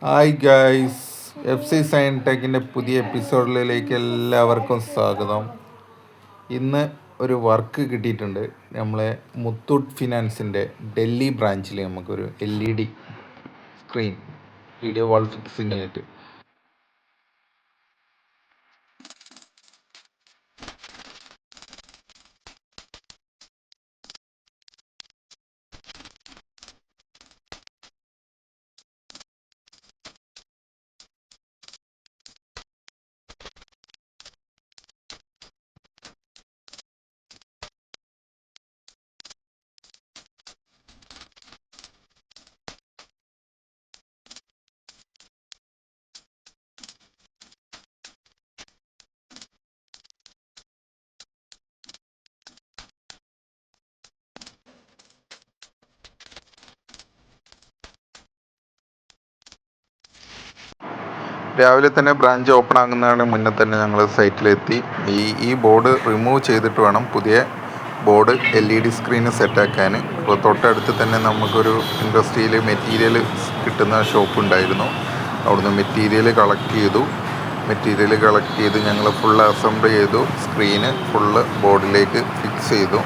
Hi guys, F C സയൻ ടെക്കിൻ്റെ പുതിയ എപ്പിസോഡിലേക്ക് എല്ലാവർക്കും സ്വാഗതം. ഇന്ന് ഒരു വർക്ക് കിട്ടിയിട്ടുണ്ട്. നമ്മളെ മുത്തൂട്ട് ഫിനാൻസിൻ്റെ ഡൽഹി ബ്രാഞ്ചിൽ നമുക്കൊരു LED സ്ക്രീൻ വീഡിയോ വാൾ ഫിക്സിംഗ് ആയിട്ട് രാവിലെ തന്നെ ബ്രാഞ്ച് ഓപ്പൺ ആകുന്നതിന് മുന്നേ തന്നെ ഞങ്ങൾ സൈറ്റിലെത്തി. ഈ ബോർഡ് റിമൂവ് ചെയ്തിട്ട് വേണം പുതിയ ബോർഡ് LED സ്ക്രീന് സെറ്റാക്കാൻ. അപ്പോൾ തൊട്ടടുത്ത് തന്നെ നമുക്കൊരു ഇൻഡസ്ട്രിയിൽ മെറ്റീരിയൽ കിട്ടുന്ന ഷോപ്പ് ഉണ്ടായിരുന്നു. അവിടുന്ന് മെറ്റീരിയൽ കളക്ട് ചെയ്ത് ഞങ്ങൾ ഫുൾ അസംബിൾ ചെയ്തു. സ്ക്രീന് ഫുള്ള് ബോർഡിലേക്ക് ഫിക്സ് ചെയ്തു.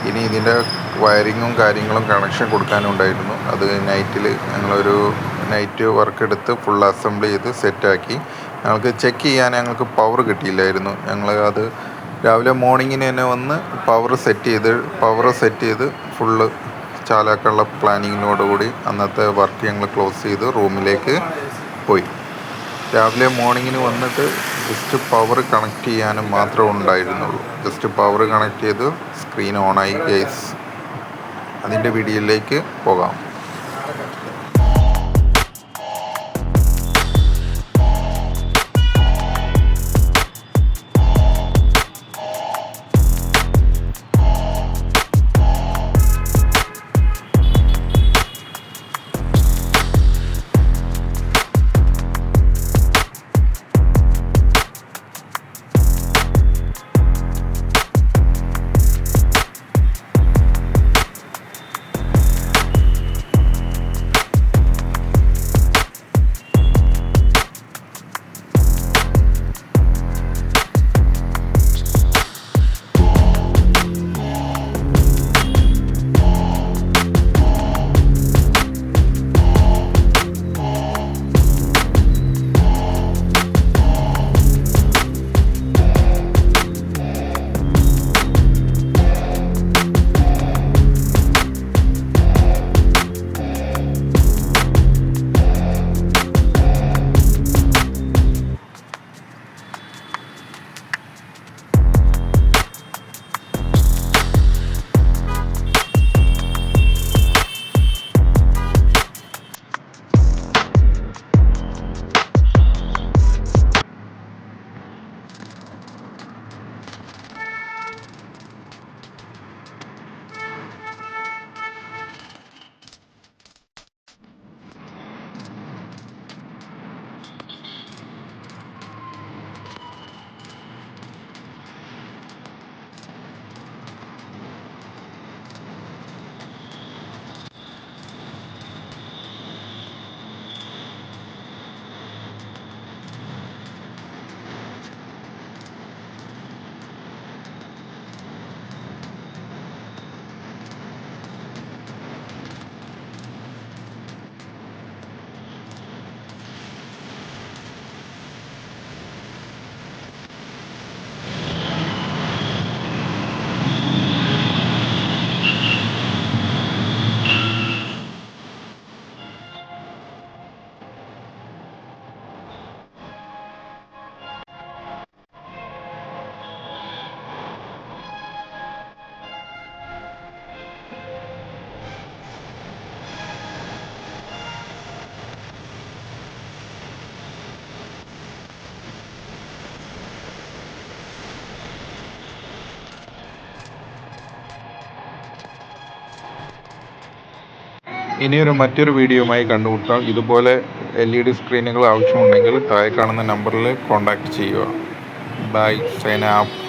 ഇനി ഇതിൻ്റെ വയറിങ്ങും കാര്യങ്ങളും കണക്ഷൻ കൊടുക്കാനും ഉണ്ടായിരുന്നു. അത് ഞങ്ങളൊരു നൈറ്റ് വർക്ക് എടുത്ത് ഫുൾ അസംബിൾ ചെയ്ത് സെറ്റാക്കി. ഞങ്ങൾക്ക് ചെക്ക് ചെയ്യാൻ പവർ കിട്ടിയില്ലായിരുന്നു. ഞങ്ങൾ അത് രാവിലെ മോർണിംഗിന് തന്നെ വന്ന് പവർ സെറ്റ് ചെയ്ത് ഫുള്ള് ചാലാക്കാനുള്ള പ്ലാനിങ്ങിനോടുകൂടി അന്നത്തെ വർക്ക് ഞങ്ങൾ ക്ലോസ് ചെയ്ത് റൂമിലേക്ക് പോയി. രാവിലെ മോർണിംഗിന് വന്നിട്ട് ജസ്റ്റ് പവർ കണക്ട് ചെയ്യാനും മാത്രമേ ഉണ്ടായിരുന്നുള്ളൂ. ജസ്റ്റ് പവർ കണക്ട് ചെയ്ത് സ്ക്രീൻ ഓണായി ഗൈസ്. അതിൻ്റെ വീഡിയോയിലേക്ക് പോകാം. ഇനിയൊരു മറ്റൊരു വീഡിയോയുമായി കണ്ടുമുട്ടാം. ഇതുപോലെ LED സ്ക്രീനുകൾ ആവശ്യമുണ്ടെങ്കിൽ താഴെ കാണുന്ന നമ്പറിൽ കോൺടാക്റ്റ് ചെയ്യുക. Bye, sign app.